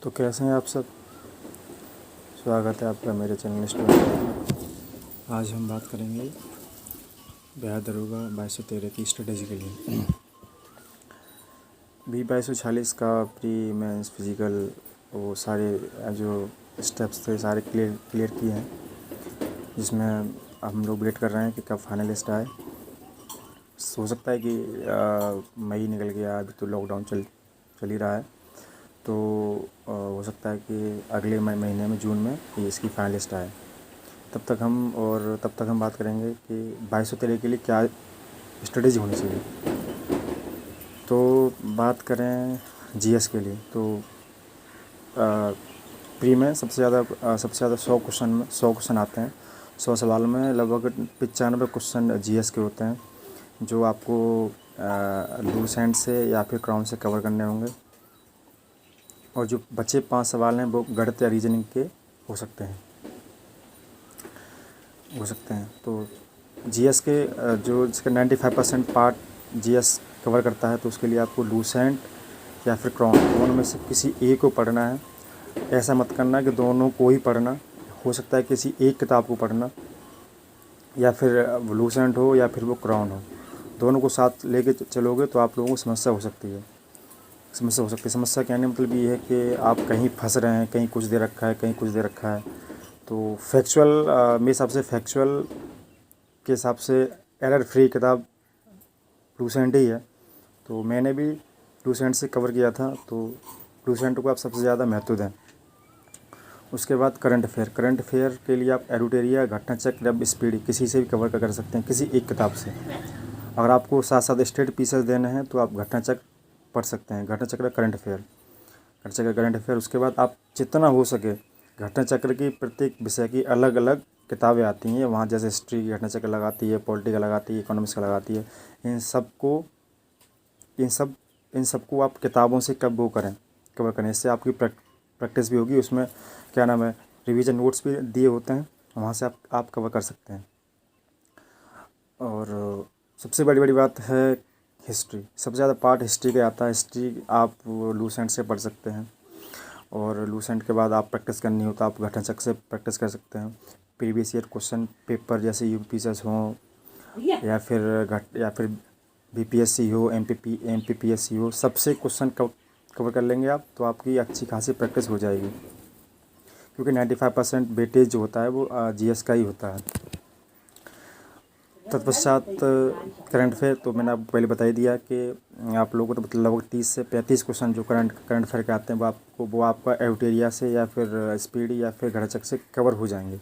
तो कैसे हैं आप सब। स्वागत है आपका मेरे चैनल स्टूडेंट में। आज हम बात करेंगे बिहार दरोगा 2213 की स्ट्रेटेजी के लिए। बी 2246 का प्री मेंस फिजिकल वो सारे जो स्टेप्स थे सारे क्लियर किए हैं, जिसमें हम लोग वेट कर रहे हैं कि कब फाइनल लिस्ट आए। हो सकता है कि मई निकल गया, अभी तो लॉकडाउन चल ही रहा है, तो हो सकता है कि अगले महीने में जून में ये इसकी फाइनल लिस्ट आए। तब तक हम बात करेंगे कि 2213 के लिए क्या स्ट्रेटेजी होनी चाहिए। तो बात करें जीएस के लिए, तो प्री में सबसे ज़्यादा 100 क्वेश्चन आते हैं। 100 सवाल में लगभग 95 क्वेश्चन जीएस के होते हैं, जो आपको लूज एंड से या फिर क्राउन से कवर करने होंगे। और जो बचे 5 सवाल हैं वो गणित या रीजनिंग के हो सकते हैं। तो जीएस के जो जिसका 95% पार्ट जीएस कवर करता है, तो उसके लिए आपको लूसेंट या फिर क्राउन दोनों में से किसी एक को पढ़ना है। ऐसा मत करना कि दोनों को ही पढ़ना, हो सकता है किसी एक किताब को पढ़ना, या फिर लूसेंट हो या फिर वो क्राउन हो, दोनों को साथ लेके चलोगे तो आप लोगों को समस्या हो सकती है। समस्या कहने मतलब ये है कि आप कहीं फंस रहे हैं, कहीं कुछ दे रखा है, कहीं कुछ दे रखा है। तो फैक्चुअल मेरे हिसाब से फैक्चुअल के हिसाब से एरर फ्री किताब लूसेंट ही है। तो मैंने भी लूसेंट से कवर किया था, तो लूसेंट को आप सबसे ज़्यादा महत्व दें। उसके बाद करंट अफेयर के लिए आप एडुटेरिया, घटना चक्र, रब स्पीड किसी से भी कवर कर सकते हैं, किसी एक किताब से। अगर आपको साथ साथ स्टेट पीसेस देने हैं तो आप घटना चक्र पढ़ सकते हैं, घटना चक्र करंट अफेयर। उसके बाद आप जितना हो सके घटना चक्र की प्रत्येक विषय की अलग अलग किताबें आती हैं वहाँ, जैसे हिस्ट्री की घटना चक्र लगाती है, पॉलिटिकल लगाती है, इकोनॉमिक्स का लगाती है। इन सबको आप किताबों से कवर करें। इससे आपकी प्रैक्टिस भी होगी। उसमें क्या नाम है, रिवीजन नोट्स भी दिए होते हैं, वहाँ से आप कवर कर सकते हैं। और सबसे बड़ी बात है हिस्ट्री। सबसे ज़्यादा पार्ट हिस्ट्री का आता है। हिस्ट्री आप लूसेंट से पढ़ सकते हैं, और लूसेंट के बाद आप प्रैक्टिस करनी हो तो आप घटना चक्र से प्रैक्टिस कर सकते हैं। प्रीवियस ईयर क्वेश्चन पेपर जैसे यूपीएससी हों या फिर बीपीएससी हो, एमपीपीएससी हो, सबसे क्वेश्चन कवर कर लेंगे आप, तो आपकी अच्छी खासी प्रैक्टिस हो जाएगी, क्योंकि 95% वेटेज जो होता है वो जीएस का ही होता है। तत्पश्चात करंट अफेयर, तो मैंने आपको पहले बता ही दिया कि आप लोगों को तो लगभग 30 से 35 क्वेश्चन जो करंट अफेयर के आते हैं वो आपका एवटेरिया से या फिर स्पीड या फिर घटाचक से कवर हो जाएंगे,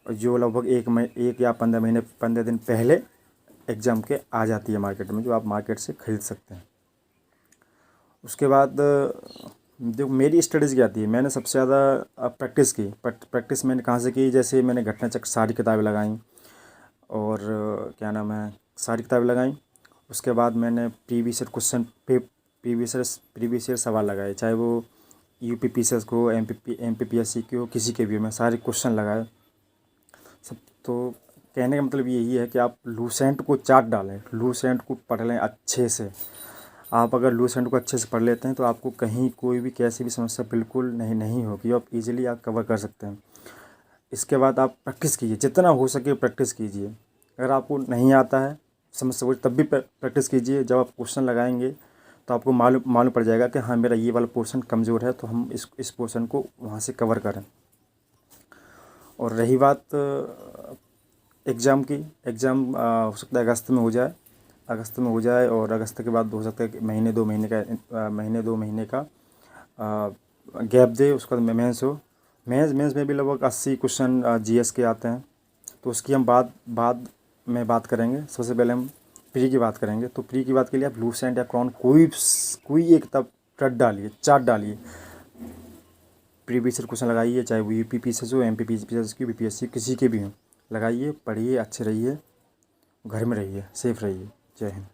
जो लगभग एक या 15 दिन पहले एग्ज़ाम के आ जाती है मार्केट में, जो आप मार्केट से ख़रीद सकते हैं। उसके बाद जो मेरी स्टडीज़ क्या थी, मैंने सबसे ज़्यादा प्रैक्टिस मैंने कहाँ से की। जैसे मैंने घटना चक्र सारी किताबें लगाई, और क्या नाम है, सारी किताबें लगाई। उसके बाद मैंने प्रीवियस ईयर सवाल लगाए, चाहे वो यूपी पीसीएस को, एमपीपीएससी की हो, किसी के भी, मैं सारे क्वेश्चन लगाए सब। तो कहने का मतलब यही है कि आप लूसेंट को चाट डालें, लूसेंट को पढ़ लें अच्छे से। आप अगर लूसेंट को अच्छे से पढ़ लेते हैं तो आपको कहीं कोई भी कैसी भी समस्या बिल्कुल नहीं होगी, आप इजीली आप कवर कर सकते हैं। इसके बाद आप प्रैक्टिस कीजिए, जितना हो सके प्रैक्टिस कीजिए। अगर आपको नहीं आता है, समस्या तब भी प्रैक्टिस कीजिए। जब आप क्वेश्चन लगाएंगे तो आपको मालूम पड़ जाएगा कि हाँ, मेरा ये वाला पोर्शन कमज़ोर है, तो हम इस पोर्शन को वहाँ से कवर करें। और रही बात एग्ज़ाम की, हो सकता है अगस्त में हो जाए, और अगस्त के बाद हो सकता है कि महीने दो महीने का गैप दे, उसके बाद मेंस हो। मेंस में भी लगभग 80 क्वेश्चन जीएस के आते हैं, तो उसकी हम बाद में बात करेंगे। सबसे पहले हम प्री की बात करेंगे। तो प्री की बात के लिए आप लूसेंट या क्रॉन कोई एक किताब चार्ट डालिए, प्रीवियस क्वेश्चन लगाइए, चाहे वो यूपी पीसीएस हो, एमपी पीसीएस की, बीपीएससी किसी के भी हों, लगाइए, पढ़िए, अच्छे रहिए, घर में रहिए, सेफ रहिए। जय हिंद।